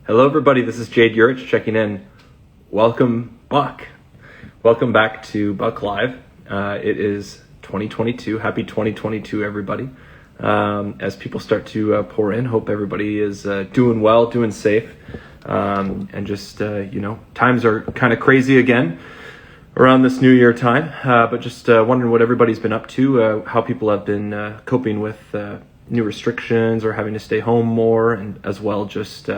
Hello, everybody. This is Jade Urich checking in. Welcome, Buck. Welcome back to Buck Live. It is 2022. Happy 2022, everybody. As people start to pour in, hope everybody is doing well, doing safe, and just, times are kind of crazy again around this New Year time. But just wondering what everybody's been up to, how people have been coping with new restrictions or having to stay home more, and as well just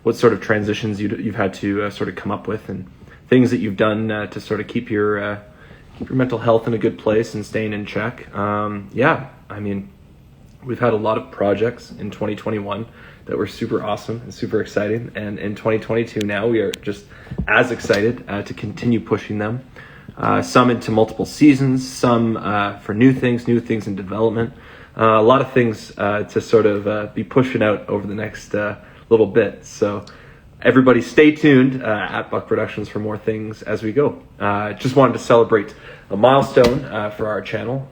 what sort of transitions you've had to sort of come up with, and things that you've done to sort of keep your mental health in a good place and staying in check. We've had a lot of projects in 2021 that were super awesome and super exciting, and in 2022 now we are just as excited to continue pushing them. Some into multiple seasons, some for new things in development. A lot of things to sort of be pushing out over the next little bit. So everybody stay tuned at Buck Productions for more things as we go. Just wanted to celebrate a milestone for our channel.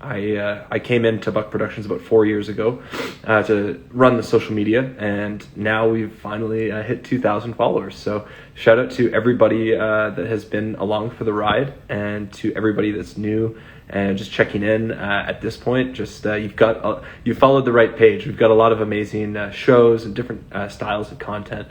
I came into Buck Productions about 4 years ago to run the social media, and now we've finally hit 2,000 followers. So shout out to everybody that has been along for the ride, and to everybody that's new and just checking in at this point. Just you followed the right page. We've got a lot of amazing shows and different styles of content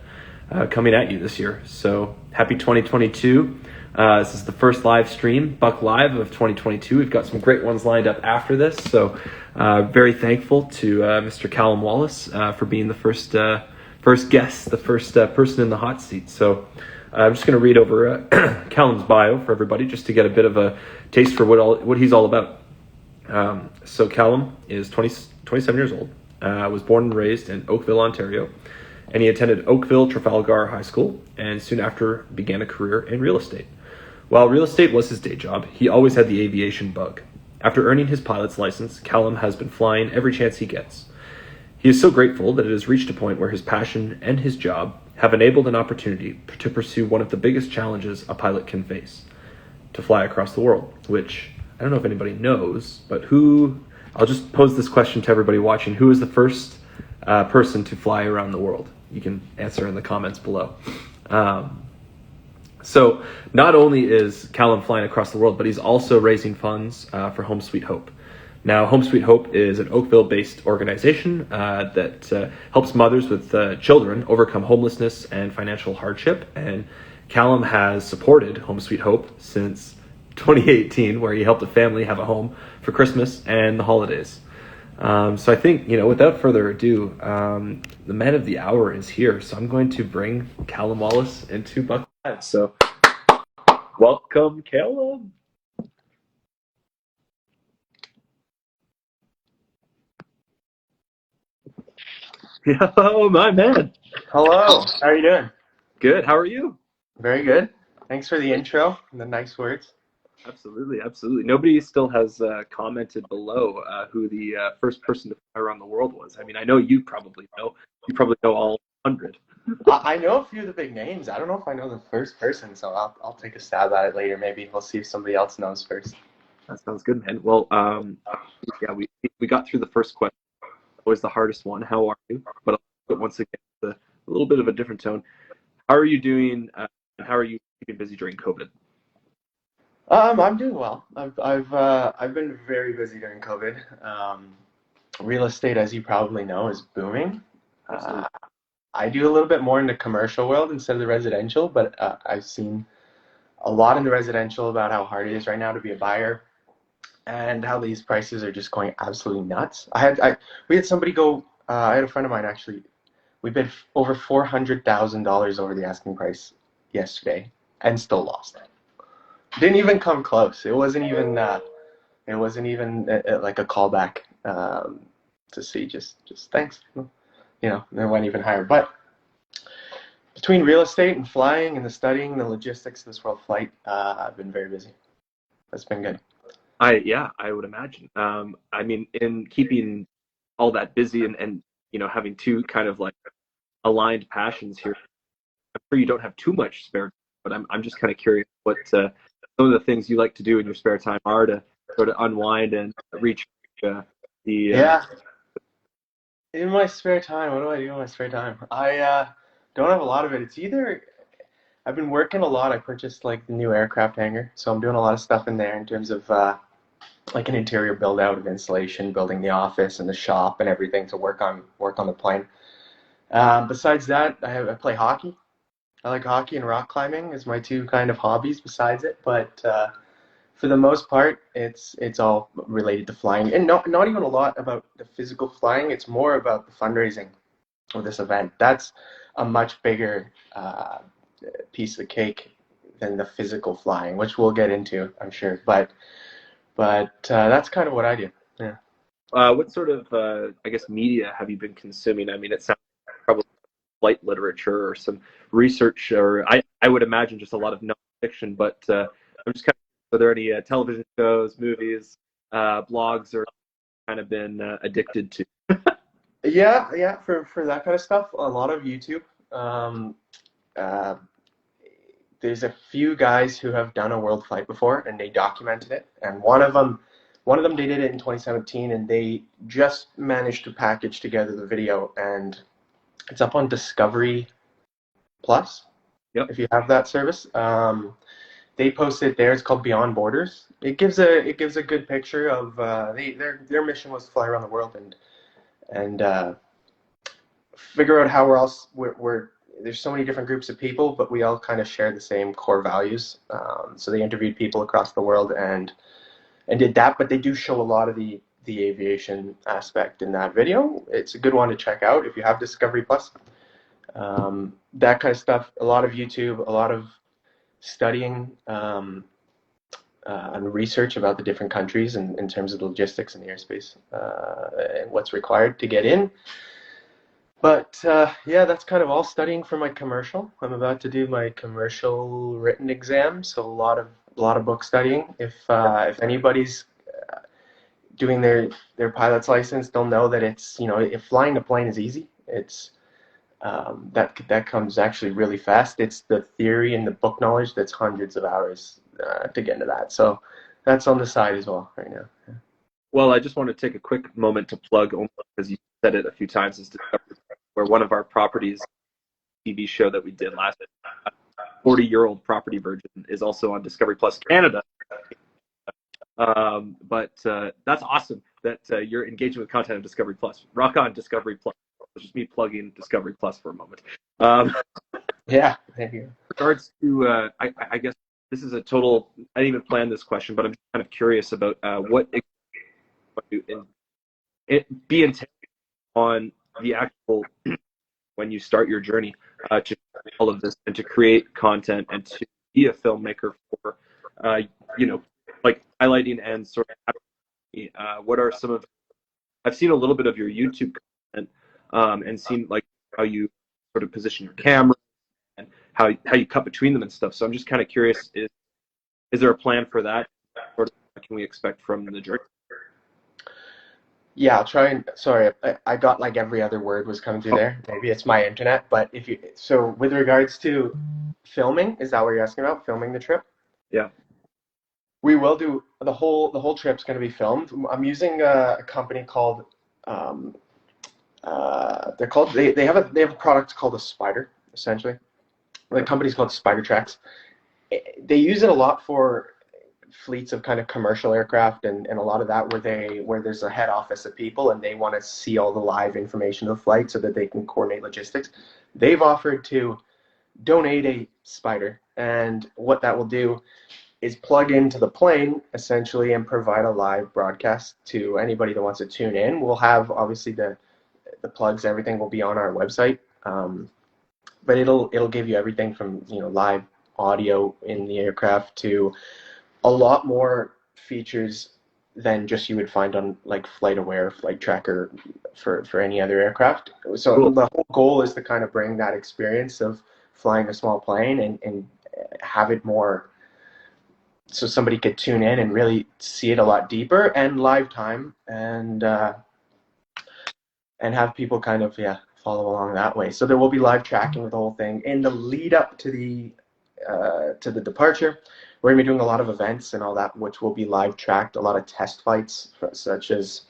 coming at you this year. So happy 2022. This is the first live stream, Buck Live of 2022. We've got some great ones lined up after this. So very thankful to Mr. Callum Wallace for being the first guest, the first person in the hot seat. So I'm just going to read over Callum's bio for everybody, just to get a bit of a taste for what he's all about. So Callum is 27 years old, was born and raised in Oakville, Ontario, and he attended Oakville Trafalgar High School, and soon after began a career in real estate. While real estate was his day job, he always had the aviation bug. After earning his pilot's license, Callum has been flying every chance he gets. He is so grateful that it has reached a point where his passion and his job have enabled an opportunity to pursue one of the biggest challenges a pilot can face: to fly across the world, which I don't know if anybody knows, but I'll just pose this question to everybody watching: who is the first person to fly around the world? You can answer in the comments below. So not only is Callum flying across the world, but he's also raising funds for Home Sweet Hope. Now, Home Sweet Hope is an Oakville-based organization that helps mothers with children overcome homelessness and financial hardship. And Callum has supported Home Sweet Hope since 2018, where he helped a family have a home for Christmas and the holidays. So I think, without further ado, the man of the hour is here. So I'm going to bring Callum Wallace into Buck Live. So welcome, Callum. Yo, my man. Hello, how are you doing? Good. How are you? Very good. Thanks for the intro and the nice words. Absolutely. Nobody still has commented below who the first person to fly around the world was. I mean, I know you probably know. You probably know all 100. I know a few of the big names. I don't know if I know the first person, so I'll take a stab at it later. Maybe we'll see if somebody else knows first. That sounds good, man. Well, we got through the first question. Always the hardest one. How are you? But once again, a little bit of a different tone. How are you doing? And how are you keeping busy during COVID? I'm doing well. I've been very busy during COVID. Real estate, as you probably know, is booming. I do a little bit more in the commercial world instead of the residential, but I've seen a lot in the residential about how hard it is right now to be a buyer, and how these prices are just going absolutely nuts. We had somebody go. I had a friend of mine actually. We bid over $400,000 over the asking price yesterday, and still lost. Didn't even come close. It wasn't even. It wasn't even like a callback to see just thanks. It went even higher. But between real estate and flying and the studying, the logistics of this world flight, I've been very busy. That's been good. I would imagine. I mean, in keeping all that busy and having two kind of like aligned passions here, I'm sure you don't have too much spare time, but I'm just kind of curious what some of the things you like to do in your spare time are to sort of unwind and reach Yeah. In my spare time, what do I do in my spare time? I don't have a lot of it. It's either I've been working a lot. I purchased like the new aircraft hangar, so I'm doing a lot of stuff in there in terms of like an interior build out of insulation, building the office and the shop and everything to work on the plane. Besides that, I play hockey. I like hockey and rock climbing as my two kind of hobbies besides it, but for the most part, it's all related to flying, and not even a lot about the physical flying. It's more about the fundraising of this event. That's a much bigger piece of cake than the physical flying, which we'll get into, I'm sure. But that's kind of what I do. Yeah. What sort of, I guess, media have you been consuming? I mean, it sounds like probably flight literature or some research, or I would imagine just a lot of nonfiction. But I'm just kind of, are there any television shows, movies, blogs, or kind of been addicted to? Yeah. For that kind of stuff, a lot of YouTube. Uh, there's a few guys who have done a world flight before, and they documented it. And one of them, they did it in 2017, and they just managed to package together the video, and it's up on Discovery Plus. Yep. If you have that service, they posted it there. It's called Beyond Borders. It gives a good picture of their mission was to fly around the world and figure out how we're there's so many different groups of people, but we all kind of share the same core values. So they interviewed people across the world and did that, but they do show a lot of the aviation aspect in that video. It's a good one to check out if you have Discovery Plus. That kind of stuff. A lot of YouTube, a lot of studying and research about the different countries and in terms of the logistics and the airspace and what's required to get in. But yeah, that's kind of all studying for my commercial. I'm about to do my commercial written exam, so a lot of book studying. If anybody's doing their pilot's license, they'll know that it's if flying a plane is easy, it's that comes actually really fast. It's the theory and the book knowledge that's hundreds of hours to get into that. So that's on the side as well right now. Yeah. Well, I just want to take a quick moment to plug, only because you said it a few times, is Discovery, where one of our properties, TV show that we did last 40-year-old property version, is also on Discovery Plus Canada. But that's awesome that you're engaging with content on Discovery Plus. Rock on Discovery Plus. It's just me plugging Discovery Plus for a moment. Yeah, thank you. Regards to, I guess this is a total, I didn't even plan this question, but I'm kind of curious about what be intent on the actual, when you start your journey to all of this and to create content and to be a filmmaker for, like highlighting and sort of, what are some of, I've seen a little bit of your YouTube content and seen like how you sort of position your camera and how you cut between them and stuff. So I'm just kind of curious, is there a plan for that? Or what can we expect from the journey? Yeah, I'll try and sorry, I got like every other word was coming through there. Maybe it's my internet, but so with regards to filming, is that what you're asking about? Filming the trip? Yeah. We will do the whole trip's going to be filmed. I'm using a company called they have a product called a Spider, essentially. The company's called Spider Tracks. They use it a lot for fleets of kind of commercial aircraft and a lot of that where there's a head office of people and they want to see all the live information of the flight so that they can coordinate logistics. They've offered to donate a Spider, and what that will do is plug into the plane essentially and provide a live broadcast to anybody that wants to tune in. We'll have obviously the plugs, everything will be on our website, but it'll give you everything from live audio in the aircraft to a lot more features than just you would find on like FlightAware, Flight Tracker for any other aircraft. So Cool. the whole goal is to kind of bring that experience of flying a small plane and have it more so somebody could tune in and really see it a lot deeper and live time and have people kind of follow along that way. So there will be live tracking with the whole thing in the lead up to the departure. We're going to be doing a lot of events and all that, which will be live tracked, a lot of test flights, such as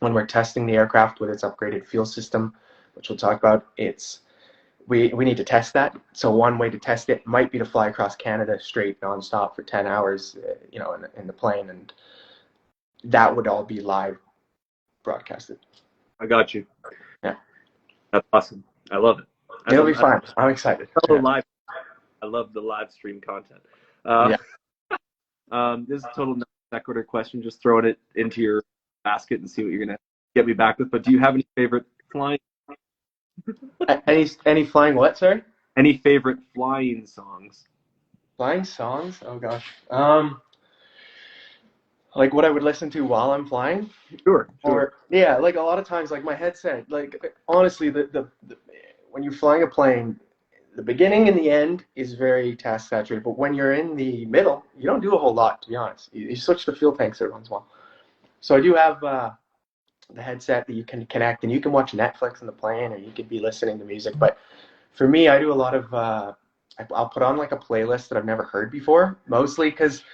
when we're testing the aircraft with its upgraded fuel system, which we'll talk about. we need to test that. So one way to test it might be to fly across Canada straight nonstop for 10 hours, in the plane, and that would all be live broadcasted. I got you. Yeah, That's awesome. I love it. it'll be fun. I'm excited. Fellow Yeah. live, I love the live stream content. Yeah. This is a total sequitur question, just throwing it into your basket and see what you're gonna get me back with. But do you have any favorite flying? Any flying what? Sorry. Any favorite flying songs? Flying songs? Oh gosh. Like what I would listen to while I'm flying, Sure. or yeah, like a lot of times, like my headset. Like honestly, the when you're flying a plane, the beginning and the end is very task saturated. But when you're in the middle, you don't do a whole lot, to be honest. You switch to fuel tanks every once in a while. So I do have the headset that you can connect, and you can watch Netflix in the plane, or you could be listening to music. But for me, I do a lot of I'll put on like a playlist that I've never heard before, mostly because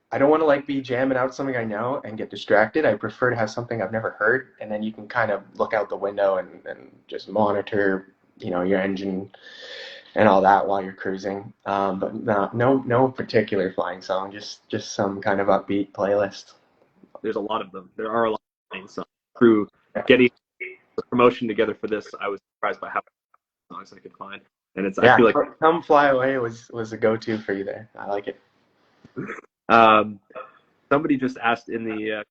I don't want to like be jamming out something I know and get distracted. I prefer to have something I've never heard, and then you can kind of look out the window and just monitor, your engine and all that while you're cruising. But no particular flying song, just some kind of upbeat playlist. There's a lot of them. There are a lot of flying songs. Through getting the promotion together for this, I was surprised by how many songs I could find. And Yeah, I feel like "Come Fly Away" was a go-to for you there. I like it. Somebody just asked in the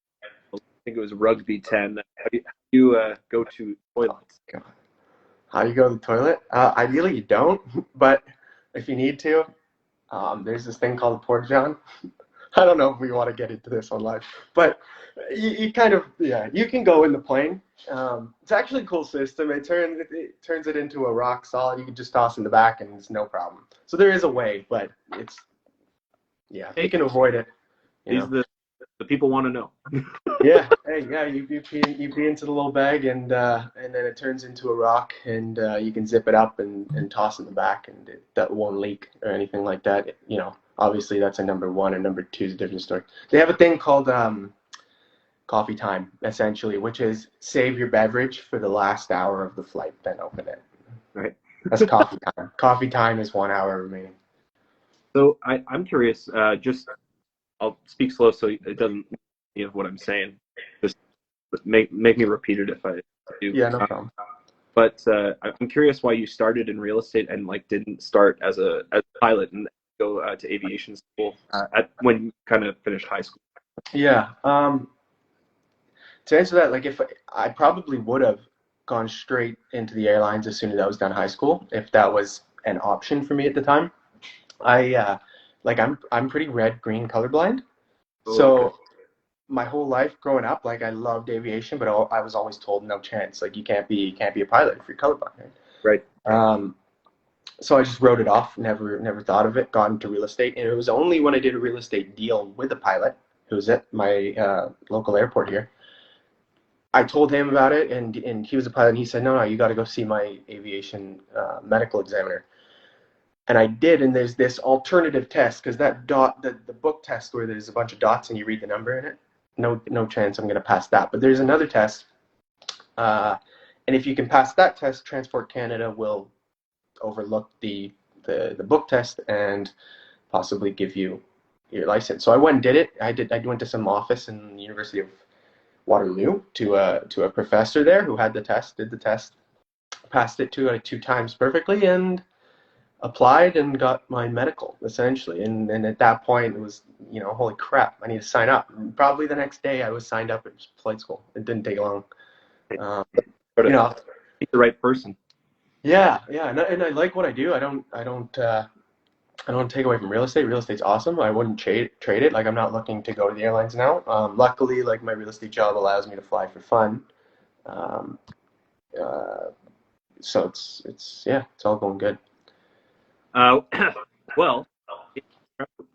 I think it was Rugby 10, how do you go to toilets? God. How you go to the toilet? Ideally, you don't, but if you need to, there's this thing called a porta john. I don't know if we want to get into this on live, but you kind of, yeah, you can go in the plane. It's actually a cool system. It turns it into a rock solid. You can just toss in the back and it's no problem. So there is a way, but it's, yeah, you can avoid it. The people want to know. Yeah, hey, yeah, you pee into the little bag, and then it turns into a rock, and you can zip it up and toss it in the back, and that won't leak or anything like that. Obviously that's a number one, and number two is a different story. They have a thing called coffee time, essentially, which is save your beverage for the last hour of the flight, then open it. Right. That's coffee time. Coffee time is 1 hour remaining. So I'm curious, I'll speak slow so it doesn't what I'm saying. Just make me repeat it if I do. Yeah, no problem. But I'm curious why you started in real estate and didn't start as a pilot and go to aviation school when you kind of finished high school. Yeah. To answer that, like if I probably would have gone straight into the airlines as soon as I was done high school, if that was an option for me at the time. I'm pretty red-green colorblind, so my whole life growing up, like I loved aviation, but I was always told no chance. Like you can't be a pilot if you're colorblind. Right. So I just wrote it off. Never thought of it. Got into real estate, and it was only when I did a real estate deal with a pilot who was at my local airport here. I told him about it, and he was a pilot, and he said, no, you got to go see my aviation medical examiner. And I did, and there's this alternative test, because that the book test where there's a bunch of dots and you read the number in it, no chance I'm going to pass that. But there's another test, and if you can pass that test, Transport Canada will overlook the book test and possibly give you your license. So I went and did it. I went to some office in the University of Waterloo to a professor there who had the test, did the test, passed it 2 times perfectly, and applied and got my medical, essentially. And at that point it was, holy crap, I need to sign up. And probably the next day I was signed up at flight school. It didn't take long. But he's the right person. Yeah, and I like what I do. I don't take away from real estate. Real estate's awesome. I wouldn't trade it. Like I'm not looking to go to the airlines now. Luckily, like my real estate job allows me to fly for fun. So it's all going good. Well,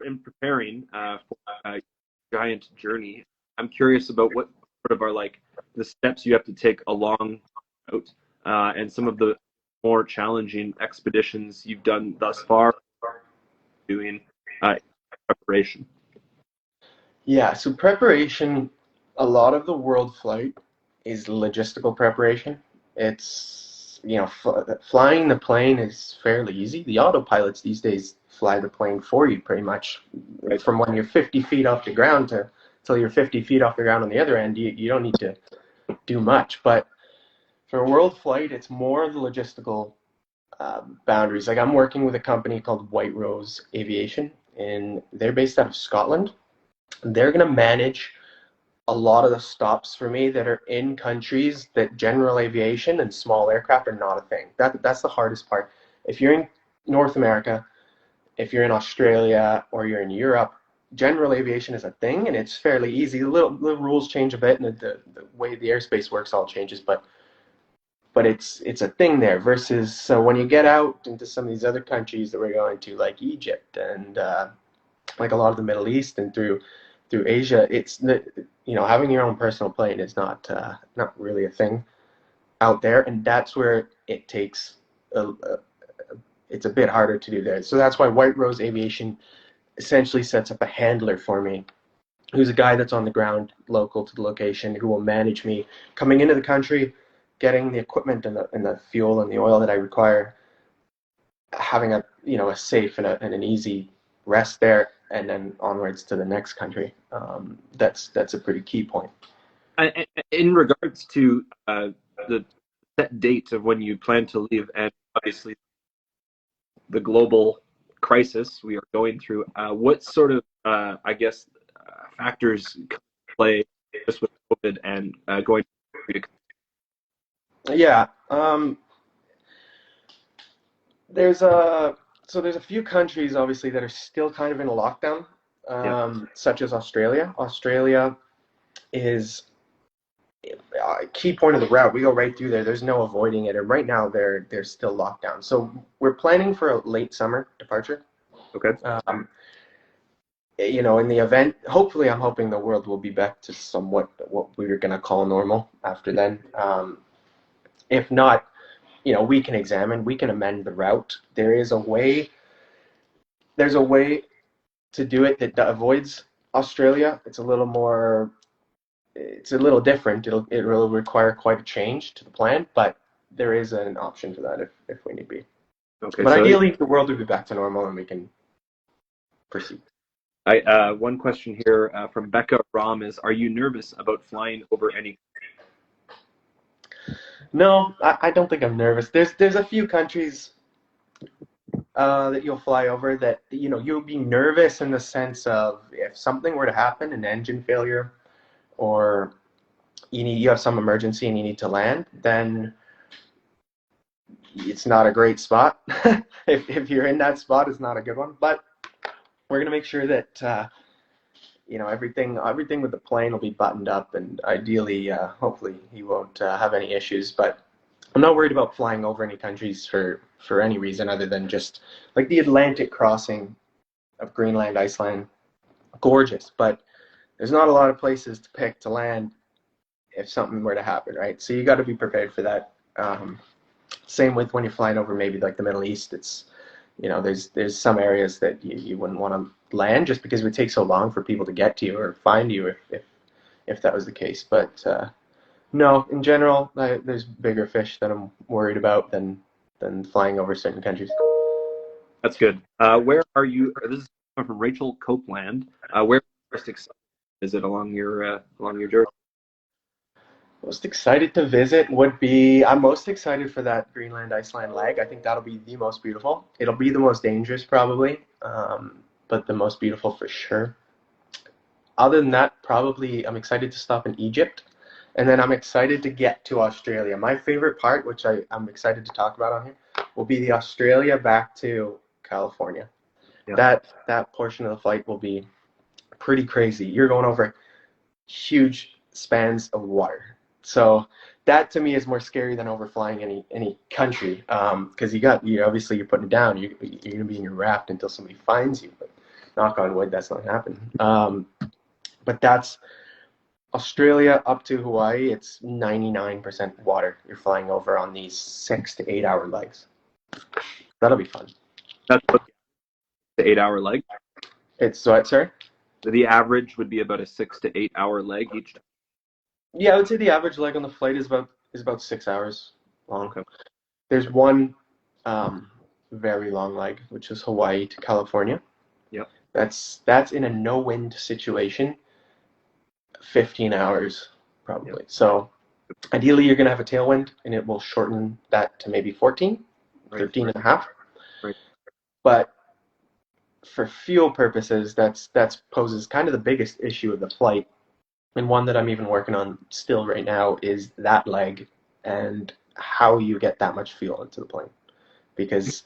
in preparing for a giant journey, I'm curious about what sort of are the steps you have to take along the route, and some of the more challenging expeditions you've done thus far doing preparation. Yeah, so preparation, a lot of the world flight is logistical preparation. It's flying the plane is fairly easy. The autopilots these days fly the plane for you pretty much Right. from when you're 50 feet off the ground to till you're 50 feet off the ground on the other end. You don't need to do much. But for a world flight, it's more the logistical boundaries. Like I'm working with a company called White Rose Aviation, and they're based out of Scotland. They're going to manage a lot of the stops for me that are in countries that general aviation and small aircraft are not a thing. That's the hardest part. If you're in North America, if you're in Australia, or you're in Europe, general aviation is a thing, and it's fairly easy. The rules change a bit, and the way the airspace works all changes, but it's a thing there. Versus so when you get out into some of these other countries that we're going to, like Egypt and like a lot of the Middle East and through Asia, it's having your own personal plane is not really a thing out there, and that's where it takes it's a bit harder to do there. So that's why White Rose Aviation essentially sets up a handler for me, who's a guy that's on the ground, local to the location, who will manage me coming into the country, getting the equipment and the fuel and the oil that I require, having a safe and an easy rest there, and then onwards to the next country. That's a pretty key point. In regards to the set date of when you plan to leave, and obviously the global crisis we are going through, what sort of, I guess, factors play just with COVID and going to Yeah. There's a there's a few countries obviously that are still kind of in a lockdown, yeah. such as Australia. Australia is a key point of the route. We go right through there. There's no avoiding it, and right now they're still locked down. So we're planning for a late summer departure. Okay. In the event, hopefully, I'm hoping the world will be back to somewhat what we were going to call normal after then. If not, we can amend the route. There's a way to do it that avoids Australia. It's a little different. It will require quite a change to the plan, but there is an option for that if we need be. Okay. But So ideally, the world will be back to normal and we can proceed. one question here from Becca Rom is: are you nervous about flying over any? No, I don't think I'm nervous. There's a few countries that you'll fly over that you'll be nervous in the sense of if something were to happen, an engine failure, or you have some emergency and you need to land, then it's not a great spot. if you're in that spot, it's not a good one. But we're gonna make sure that everything with the plane will be buttoned up, and ideally, hopefully, he won't have any issues. But I'm not worried about flying over any countries for any reason other than just like the Atlantic crossing of Greenland, Iceland, gorgeous. But there's not a lot of places to pick to land if something were to happen, right? So you got to be prepared for that. Same with when you're flying over maybe like the Middle East. It's there's some areas that you wouldn't want to land just because it would take so long for people to get to you or find you if that was the case. But no, in general, there's bigger fish that I'm worried about than flying over certain countries. That's good. Where are you? This is from Rachel Copeland. Where are you most excited to visit along your journey? Most excited to visit would be, I'm most excited for that Greenland Iceland leg. I think that'll be the most beautiful. It'll be the most dangerous probably, but the most beautiful for sure. Other than that, probably I'm excited to stop in Egypt, and then I'm excited to get to Australia. My favorite part, which I'm excited to talk about on here, will be the Australia back to California. Yeah. That portion of the flight will be pretty crazy. You're going over huge spans of water. So that to me is more scary than overflying any country, because obviously you're putting it down. You're gonna be in your raft until somebody finds you. But knock on wood, that's not happening. But that's Australia up to Hawaii. It's 99% water. You're flying over on these 6 to 8 hour legs. That'll be fun. That's what the 8 hour leg. It's what, sorry? The average would be about a 6 to 8 hour leg each time. Yeah, I would say the average leg on the flight is about 6 hours long. Okay. there's one very long leg, which is Hawaii to California. Yep. That's in a no wind situation, 15 hours probably. Yep. So ideally you're going to have a tailwind and it will shorten that to maybe 14, Right. 13 and a half. Right. But for fuel purposes, that's poses kind of the biggest issue of the flight, and one that I'm even working on still right now is that leg and how you get that much fuel into the plane. Because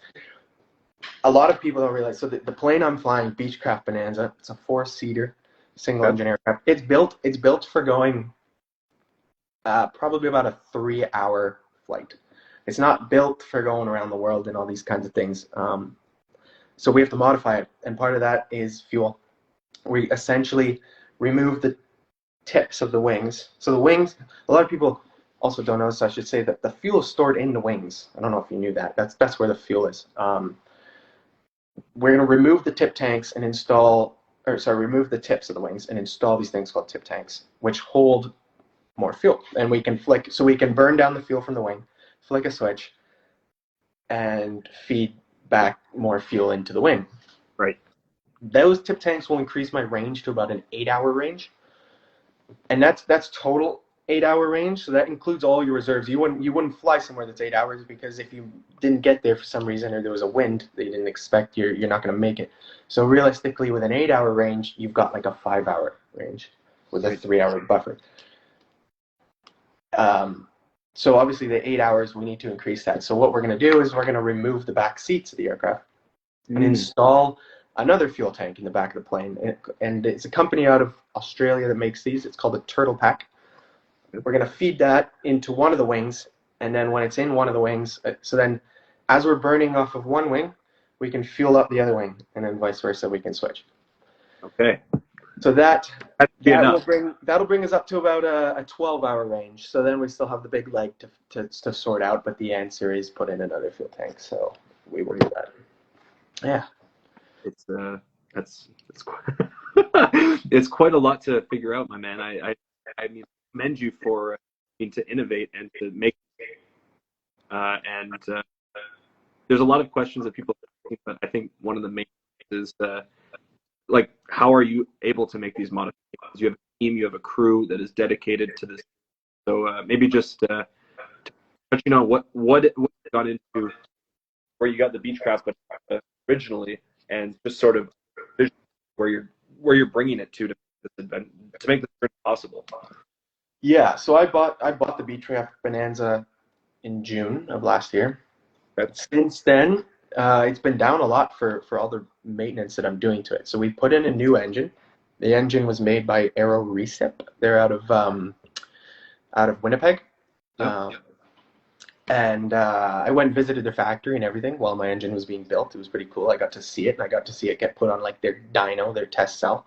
a lot of people don't realize, so the plane I'm flying, Beechcraft Bonanza, it's a 4-seater single engine aircraft. It's built for going probably about a 3-hour flight. It's not built for going around the world and all these kinds of things. So we have to modify it, and part of that is fuel. We essentially remove the tips of the wings. So the wings, a lot of people also don't know, so I should say that the fuel is stored in the wings. I don't know if you knew that. That's where the fuel is. We're going to remove the tip tanks and remove the tips of the wings and install these things called tip tanks, which hold more fuel. And we can we can burn down the fuel from the wing, flick a switch, and feed back more fuel into the wing. Right. Those tip tanks will increase my range to about an 8-hour range. And that's total 8-hour range. So that includes all your reserves. You wouldn't fly somewhere that's 8 hours, because if you didn't get there for some reason, or there was a wind that you didn't expect, you're not going to make it. So realistically, with an 8-hour range, you've got like a 5-hour range with a 3-hour buffer. So obviously the 8 hours, we need to increase that. So what we're going to do is we're going to remove the back seats of the aircraft and install another fuel tank in the back of the plane. And it's a company out of Australia that makes these. It's called a Turtle Pack. We're going to feed that into one of the wings, and then when it's in one of the wings, so then as we're burning off of one wing, we can fuel up the other wing, and then vice versa, we can switch. Okay. So that'll bring us up to about a 12-hour range. So then we still have the big leg to sort out, but the answer is put in another fuel tank. So we will do that. Yeah. It's quite, it's quite a lot to figure out, my man. I commend you for to innovate and to make. There's a lot of questions that people think, but I think one of the main is like, how are you able to make these modifications? You have a team, you have a crew that is dedicated to this. So maybe just touching on what got into where you got the Beechcraft originally, and just sort of where you're bringing it to make this trip possible. Yeah, so I bought the Beechcraft Bonanza in June of last year. Since then, it's been down a lot for all the maintenance that I'm doing to it. So we put in a new engine. The engine was made by Aero Recip. They're out of Winnipeg. Yep. And I went and visited their factory and everything while my engine was being built. It was pretty cool. I got to see it, and I got to see it get put on like their dyno, their test cell,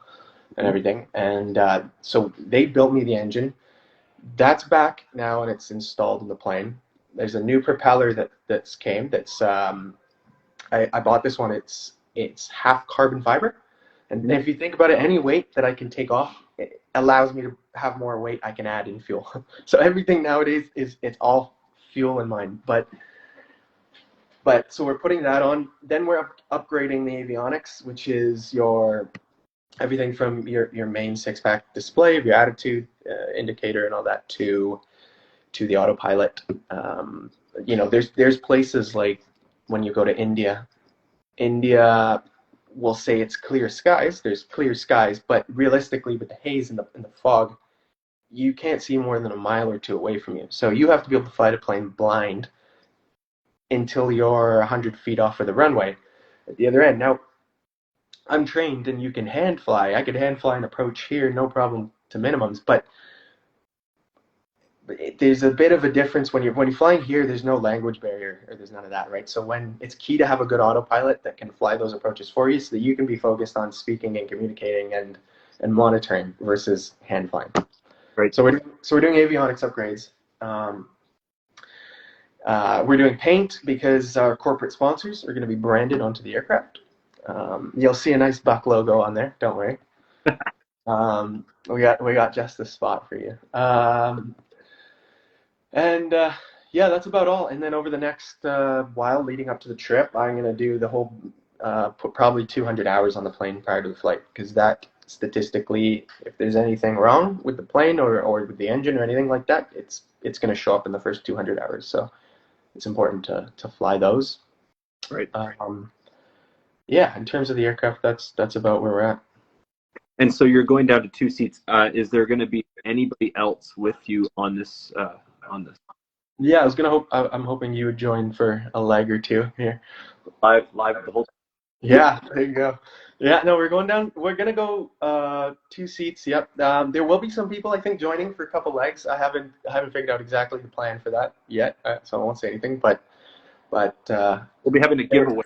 and everything. And so they built me the engine. That's back now, and it's installed in the plane. There's a new propeller that's came. That's I bought this one. It's half carbon fiber, and if you think about it, any weight that I can take off, it allows me to have more weight I can add in fuel. So everything nowadays it's all fuel in mind. But so we're putting that on. Then we're upgrading the avionics, which is everything from your main 6-pack display, your attitude indicator, and all that to the autopilot. There's places like when you go to India will say it's clear skies. There's clear skies, but realistically, with the haze and the fog, you can't see more than a mile or two away from you. So you have to be able to fly the plane blind until you're 100 feet off of the runway at the other end. Now, I'm trained, and you can hand fly. I could hand fly and approach here, no problem to minimums. But there's a bit of a difference when you're flying here. There's no language barrier, or there's none of that, right? So when it's key to have a good autopilot that can fly those approaches for you, so that you can be focused on speaking and communicating and monitoring versus hand flying. Right. So we're doing avionics upgrades. We're doing paint because our corporate sponsors are going to be branded onto the aircraft. You'll see a nice Buck logo on there. Don't worry. We got just the spot for you. yeah, that's about all. And then over the next while leading up to the trip, I'm gonna do the whole put probably 200 hours on the plane prior to the flight, because that statistically, if there's anything wrong with the plane or with the engine or anything like that, it's gonna show up in the first 200 hours. So it's important to fly those. Right. Um, yeah, in terms of the aircraft, that's about where we're at. And so you're going down to two seats. Is there going to be anybody else with you on this? On this Yeah, I'm hoping you would join for a leg or two here. live the whole. Yeah, there you go. Yeah, no, we're going down. We're gonna go two seats. Yep. There will be some people I think joining for a couple legs. I haven't figured out exactly the plan for that yet, so I won't say anything. But We'll be having a giveaway.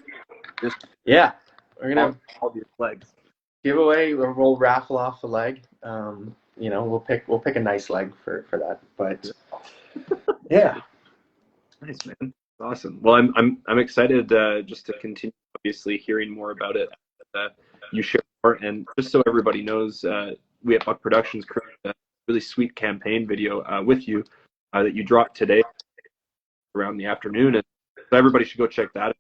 Just yeah, we're gonna all these legs. give away or we'll raffle off a leg. We'll pick a nice leg for that. But yeah, Nice, man. Awesome. Well, I'm excited just to continue, obviously, hearing more about it. You share more, and just so everybody knows, we at Buck Productions created a really sweet campaign video with you that you dropped today around the afternoon, and so everybody should go check that out.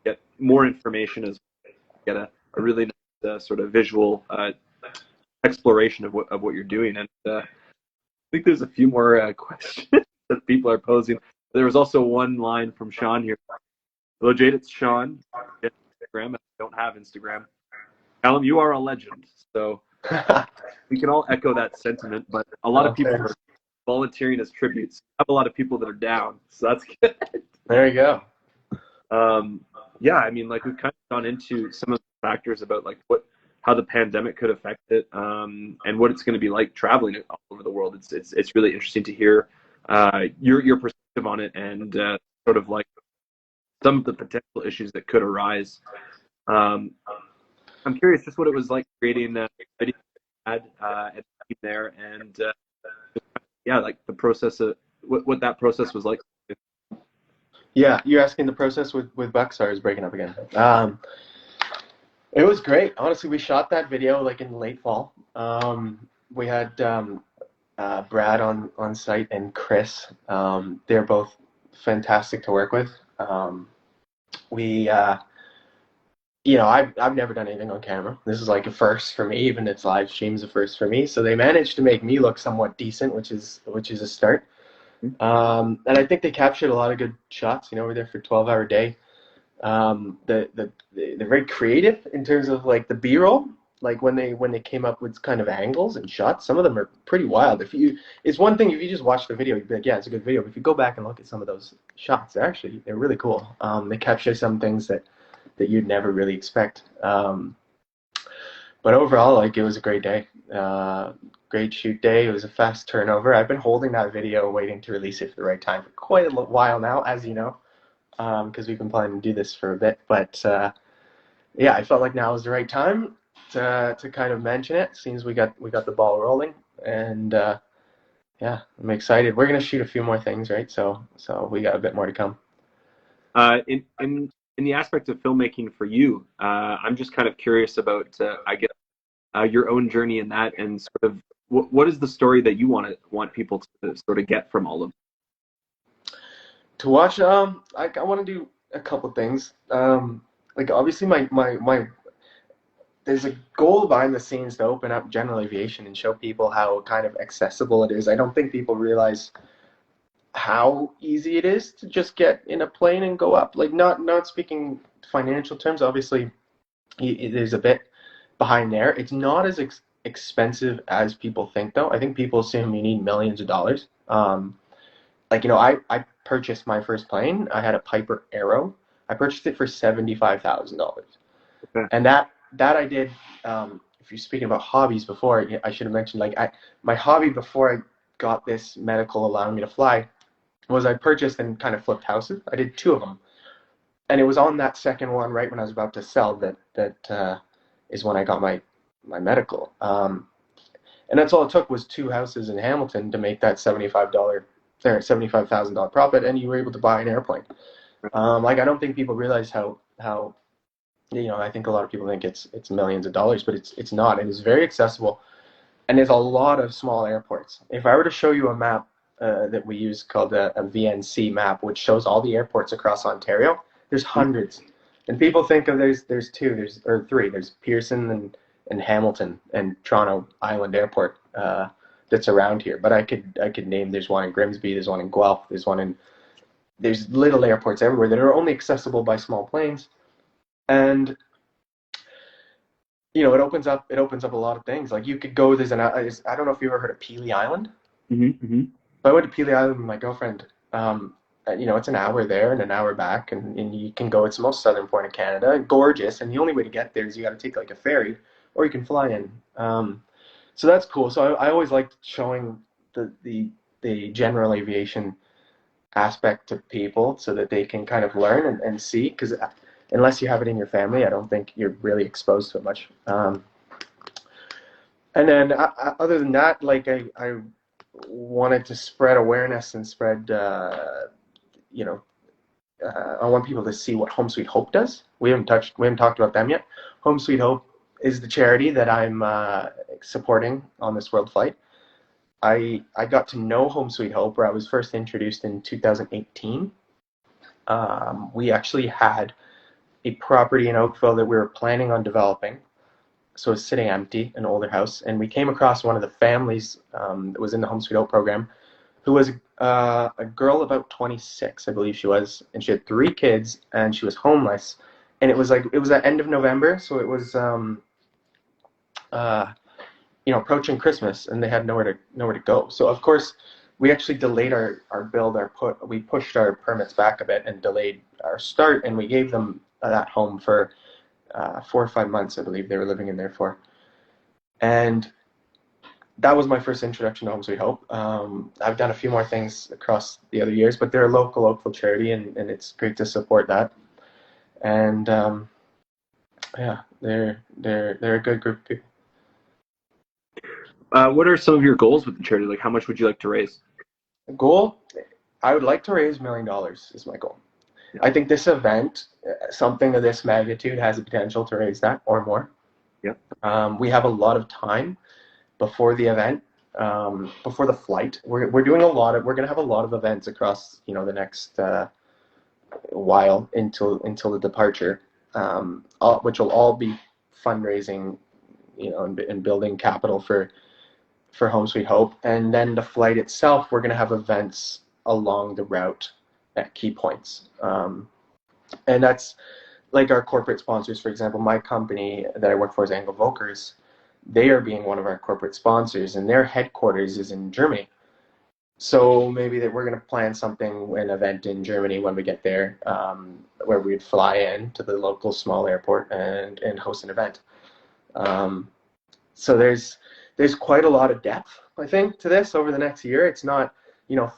Get more information as well. Get a really nice sort of visual exploration of what you're doing, and I think there's a few more questions that people are posing. There was also one line from Sean here. Hello, Jade. It's Sean. Instagram. I don't have Instagram. Callum, you are a legend. So we can all echo that sentiment, but a lot of people are volunteering as tributes. I have a lot of people that are down, so that's good. there you go. Yeah, I mean, like we've kind of gone into some of the factors about like how the pandemic could affect it, and what it's going to be like traveling all over the world. It's really interesting to hear your perspective on it, and sort of like some of the potential issues that could arise. I'm curious just what it was like creating a video ad and being there, and yeah, like the process of what that process was like. Yeah, you're asking the process with Buckstar is breaking up again. It was great. Honestly, we shot that video like in late fall. We had Brad on site and Chris. They're both fantastic to work with. We, I've never done anything on camera. This is like a first for me. Even its live stream's a first for me. So they managed to make me look somewhat decent, which is a start. And I think they captured a lot of good shots. We're there for a 12-hour day. They're very creative in terms of like the B-roll. Like when they came up with kind of angles and shots, some of them are pretty wild. It's one thing if you just watch the video, you'd be like, yeah, it's a good video. But if you go back and look at some of those shots, they're really cool. They capture some things that you'd never really expect. But overall, like it was a great day. Great shoot day. It was a fast turnover. I've been holding that video, waiting to release it for the right time for quite a while now, as you know, because we've been planning to do this for a bit. But yeah, I felt like now was the right time to kind of mention it. Seems we got the ball rolling, and yeah, I'm excited. We're gonna shoot a few more things, right? So we got a bit more to come. In the aspect of filmmaking for you, I'm just kind of curious about, I guess, your own journey in that, and sort of what is the story that you want people to sort of get from all of it? To watch, I want to do a couple things. Like obviously my there's a goal behind the scenes to open up general aviation and show people how kind of accessible it is. I don't think people realize how easy it is to just get in a plane and go up. Like not speaking financial terms, obviously there's a bit behind there. It's not as expensive as people think, though. I think people assume you need millions of dollars. I purchased my first plane. I had a Piper Arrow. I purchased it for $75,000, Okay. and that I did. If you're speaking about hobbies before, I should have mentioned my hobby before I got this medical allowing me to fly was I purchased and kind of flipped houses. I did two of them, and it was on that second one right when I was about to sell that is when I got my medical. And that's all it took was two houses in Hamilton to make that $75,000 profit, and you were able to buy an airplane. I don't think people realize how I think a lot of people think it's millions of dollars, but it's not. It is very accessible, and there's a lot of small airports. If I were to show you a map that we use called a VNC map, which shows all the airports across Ontario. There's hundreds, and people think of there's two, or three. There's Pearson and Hamilton and Toronto Island Airport that's around here. But I could name, there's one in Grimsby, there's one in Guelph, there's little airports everywhere that are only accessible by small planes, and it opens up a lot of things. Like you could go, I don't know if you've ever heard of Peely Island. So I went to Peely Island with my girlfriend. It's an hour there and an hour back, and you can go. It's the most southern point of Canada, gorgeous. And the only way to get there is you got to take like a ferry, or you can fly in. So that's cool. So I always liked showing the general aviation aspect to people so that they can kind of learn and see, because unless you have it in your family, I don't think you're really exposed to it much. And then other than that, like I wanted to spread awareness and spread, I want people to see what Home Sweet Hope does. We haven't talked about them yet. Home Sweet Hope is the charity that I'm supporting on this world flight. I got to know Home Sweet Hope where I was first introduced in 2018. We actually had a property in Oakville that we were planning on developing. So it was sitting empty, an older house, and we came across one of the families that was in the Home Sweet Hope program, who was a girl about 26, I believe she was, and she had 3 kids, and she was homeless. And it was at end of November, so it was approaching Christmas, and they had nowhere to go. So of course, we actually delayed our build, we pushed our permits back a bit and delayed our start, and we gave them that home for 4 or 5 months, I believe they were living in there for. And that was my first introduction to Home Sweet Hope. I've done a few more things across the other years, but they're a local Oakville charity, and it's great to support that. And they're a good group of people. What are some of your goals with the charity? Like, how much would you like to raise? Goal? I would like to raise $1 million is my goal. Yeah. I think this event, something of this magnitude, has the potential to raise that or more. Yeah. We have a lot of time before the event, before the flight. We're going to have a lot of events across the next while until the departure, which will all be fundraising, and building capital for Home Sweet Hope. And then the flight itself, we're going to have events along the route at key points. And that's like our corporate sponsors. For example, my company that I work for is Anglo Vokers. They are being one of our corporate sponsors, and their headquarters is in Germany. So maybe that we're going to plan an event in Germany when we get there, where we'd fly in to the local small airport and host an event. So there's quite a lot of depth, I think, to this over the next year. It's not,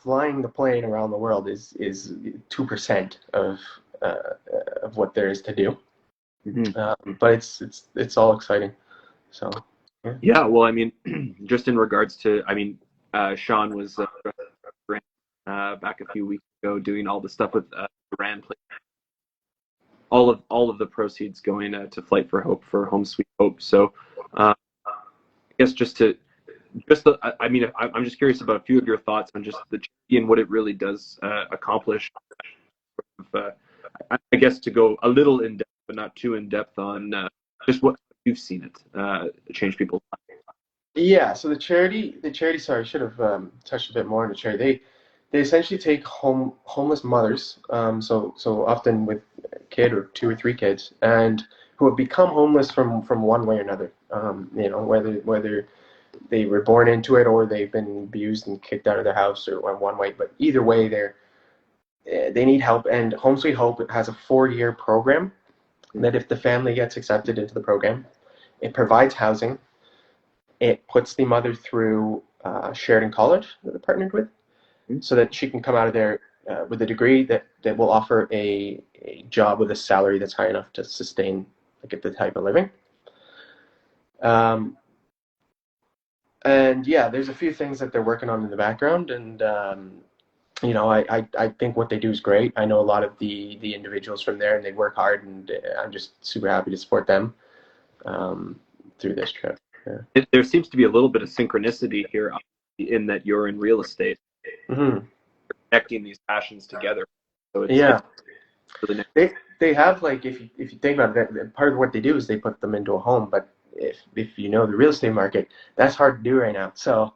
flying the plane around the world is 2% of what there is to do. Mm-hmm. But it's all exciting. So yeah. Well, I mean, just in regards to, Sean was back a few weeks ago doing all the stuff with Iran. All of the proceeds going to Flight for Hope for Home Sweet Hope. So I guess I'm just curious about a few of your thoughts on just the charity and what it really does accomplish. I guess to go a little in depth, but not too in depth on just what you've seen it change people's lives. Yeah. So the charity. Sorry, I should have touched a bit more on the charity. They essentially take homeless mothers, so often with a kid or 2 or 3 kids, and who have become homeless from one way or another. Whether they were born into it or they've been abused and kicked out of their house or one way, but either way, they need help. And Home Sweet Hope has a 4-year program that if the family gets accepted into the program, it provides housing. It puts the mother through Sheridan College that they're partnered with, so that she can come out of there with a degree that will offer a job with a salary that's high enough to sustain the type of living. And yeah, there's a few things that they're working on in the background, and I think what they do is great. I know a lot of the individuals from there, and they work hard, and I'm just super happy to support them through this trip. Yeah. There seems to be a little bit of synchronicity here in that you're in real estate. Hmm. connecting these passions together. So it's Yeah. really nice. They have, like, if you think about it, part of what they do is they put them into a home. But if you know the real estate market, that's hard to do right now. So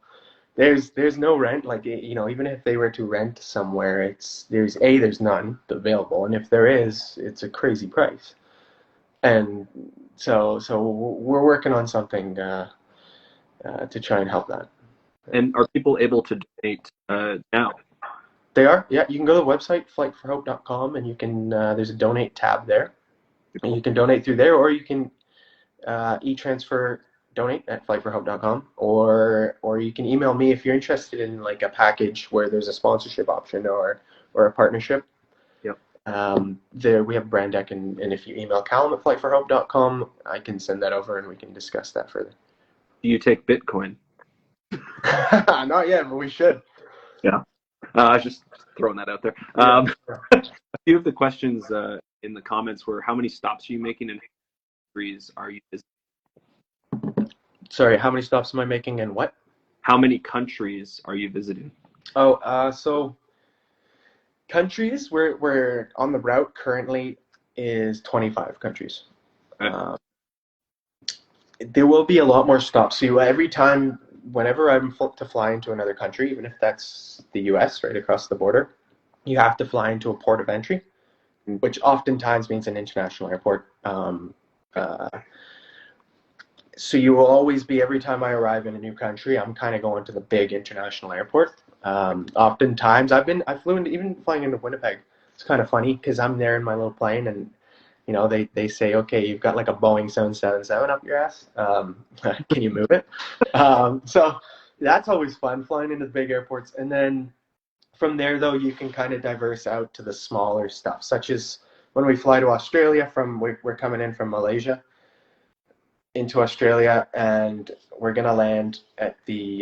there's no rent. Like, even if they were to rent somewhere, there's none available, and if there is, it's a crazy price. And so we're working on something to try and help that. And are people able to donate now? They are, yeah. You can go to the website flightforhope.com, and you can there's a donate tab there, and you can donate through there, or you can e-transfer donate at flightforhope.com, or you can email me if you're interested in, like, a package where there's a sponsorship option or a partnership. Yep. There we have brand deck, and if you email Callum at flightforhope.com, I can send that over and we can discuss that further. Do you take Bitcoin? Not yet, but we should. Yeah. I was just throwing that out there. Yeah. A few of the questions in the comments were, how many stops are you making and how many countries are you visiting? Sorry, how many stops am I making and what? How many countries are you visiting? So countries, we're on the route currently is 25 countries. Okay. There will be a lot more stops. So every time, whenever I'm to fly into another country, even if that's the U.S. right across the border, you have to fly into a port of entry, which oftentimes means an international airport. So you will always be, every time I arrive in a new country, I'm kind of going to the big international airport. Oftentimes, I flew into, even flying into Winnipeg. It's kind of funny because I'm there in my little plane, and they say, okay, you've got like a Boeing 777 up your ass. Can you move it? So that's always fun, flying into the big airports. And then from there, though, you can kind of diverse out to the smaller stuff, such as when we fly to Australia. We're coming in from Malaysia into Australia, and we're gonna land at the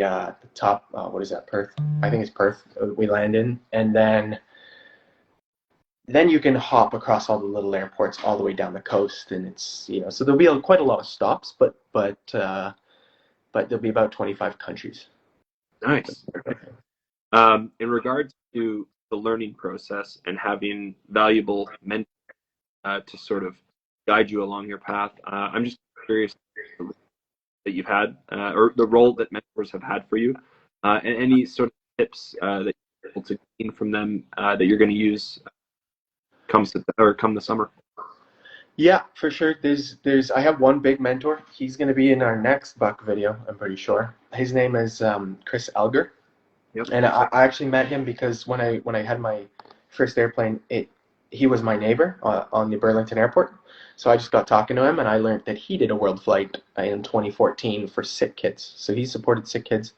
top. What is that? Perth. I think it's Perth. We land in, and then you can hop across all the little airports all the way down the coast, and it's so there'll be quite a lot of stops, but there'll be about 25 countries. Nice. In regards to the learning process and having valuable mentors to sort of guide you along your path, I'm just curious that you've had, or the role that mentors have had for you, and any sort of tips that you're able to gain from them that you're going to use come the summer. Yeah, for sure. I have one big mentor. He's going to be in our next Buck video, I'm pretty sure. His name is Chris Elger. Yep. And I actually met him because when I had my first airplane, he was my neighbor on the Burlington airport. So I just got talking to him, and I learned that he did a world flight in 2014 for sick kids. So he supported sick kids.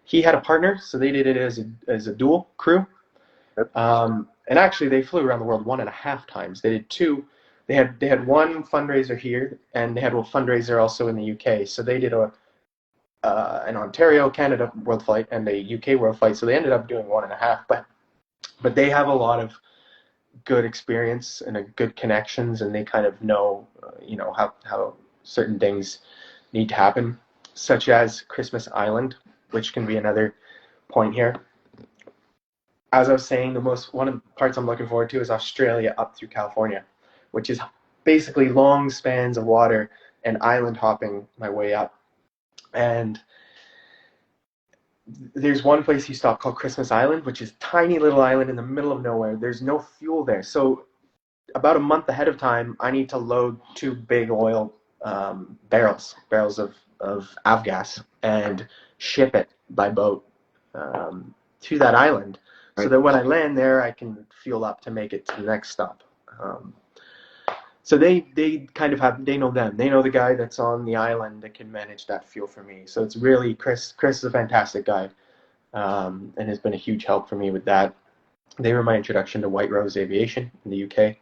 He had a partner, so they did it as a dual crew. Yep. And actually, they flew around the world 1.5 times. They did two. They had one fundraiser here, and they had a fundraiser also in the UK. So they did an Ontario, Canada world flight and a UK world flight. So they ended up doing 1.5. But they have a lot of good experience and a good connections, and they kind of know, how certain things need to happen, such as Christmas Island, which can be another point here. As I was saying, one of the parts I'm looking forward to is Australia up through California, which is basically long spans of water and island hopping my way up. And there's one place you stop called Christmas Island, which is a tiny little island in the middle of nowhere. There's no fuel there. So about a month ahead of time, I need to load 2 big oil barrels of avgas, and ship it by boat to that island, so that when I land there, I can fuel up to make it to the next stop. So they kind of they know the guy that's on the island that can manage that fuel for me. So it's really Chris. Chris is a fantastic guy, and has been a huge help for me with that. They were my introduction to White Rose Aviation in the UK.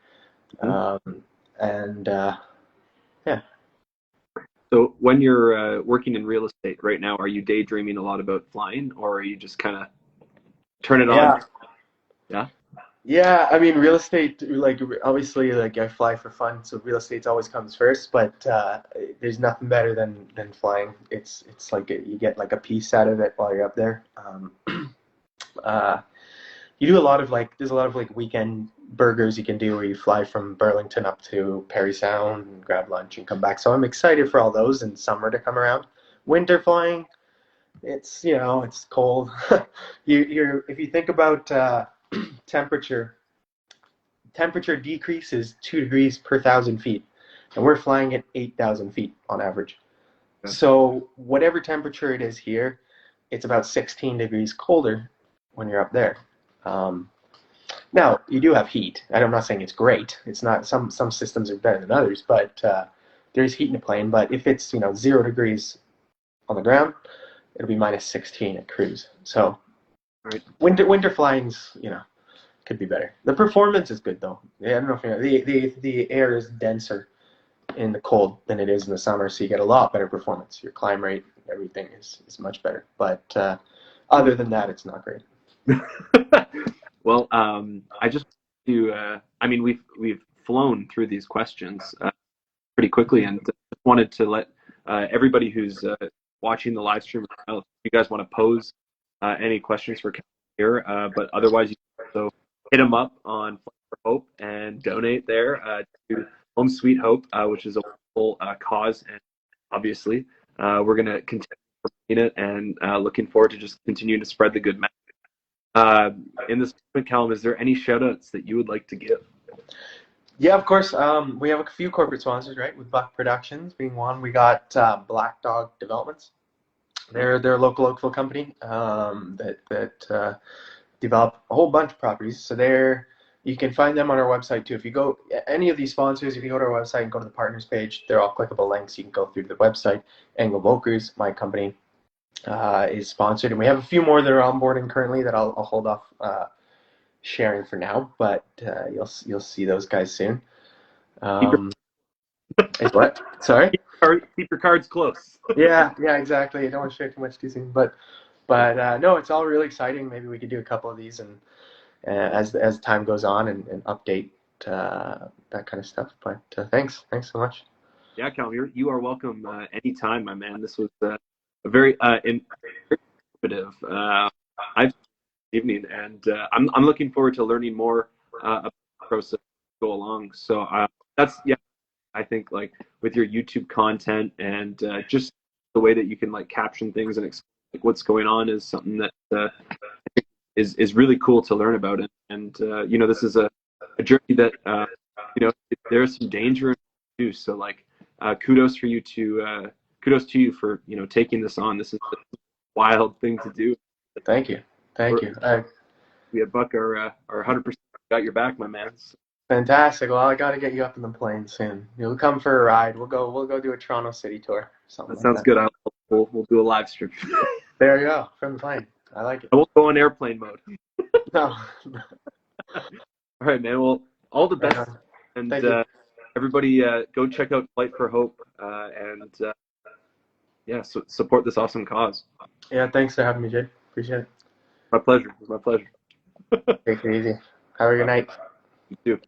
Yeah. So when you're working in real estate right now, are you daydreaming a lot about flying, or are you just kind of turn it on? Yeah. Yeah, I mean, real estate, like, obviously, like, I fly for fun, so real estate always comes first. But there's nothing better than flying. It's like you get like a piece out of it while you're up there. You do a lot of there's a lot of weekend burgers you can do where you fly from Burlington up to Perry Sound and grab lunch and come back. So I'm excited for all those in summer to come around. Winter flying, it's it's cold. If you think about temperature, temperature decrease is 2 degrees per 1,000 feet, and we're flying at 8,000 feet on average. Okay. So whatever temperature it is here, it's about 16 degrees colder when you're up there. Um, Now you do have heat. I'm not saying it's great. It's not. Some systems are better than others, but there's heat in the plane. But if it's 0 degrees on the ground, it'll be minus 16 at cruise. So Right. winter flying's could be better. The performance is good though. Yeah, I don't know if you know, the air is denser in the cold than it is in the summer, so you get a lot better performance. Your climb rate, everything is much better. But other than that, it's not great. Well, I just I mean, we've flown through these questions pretty quickly, and just wanted to let everybody who's watching the live stream know if you guys want to pose any questions for Callum here, but otherwise you can also hit him up on Flight for Hope and donate there to Home Sweet Hope, which is a wonderful cause, and obviously we're going to continue promoting it and looking forward to just continuing to spread the good message. In this moment, Callum, is there any shout outs that you would like to give? Yeah, of course. We have a few corporate sponsors, right? With Buck Productions being one. We got Black Dog Developments. They're a local Oakville company that develop a whole bunch of properties. So you can find them on our website too. If you go any of these sponsors, if you go to our website and go to the partners page, they're all clickable links. You can go through to the website. Angle Volkers, my company, is sponsored, and we have a few more that are onboarding currently that I'll hold off sharing for now, but you'll see those guys soon. What? Sorry? Keep your cards close. Yeah, exactly. I don't want to share too much too soon, but no, it's all really exciting. Maybe we could do a couple of these and as time goes on and update that kind of stuff. But thanks so much. Yeah, Callum, you are welcome anytime, my man. This was a very informative evening, and I'm looking forward to learning more about the process as we go along. So I think with your YouTube content and just the way that you can caption things and explain what's going on is something that I think is really cool to learn about. And this is a journey that there's some danger in it too. So kudos to you for taking this on. This is a wild thing to do. Thank you. We at Buck are 100% got your back, my man. Fantastic. Well, I got to get you up in the plane soon. You'll come for a ride. We'll go do a Toronto City tour. That sounds good. We'll do a live stream. There you go, from the plane. I like it. I won't go on airplane mode. No. All right, man. Well, all the best, and everybody go check out Flight for Hope and support this awesome cause. Yeah, thanks for having me, Jay. Appreciate it. My pleasure. It was my pleasure. Take it easy. Have a good night. You too.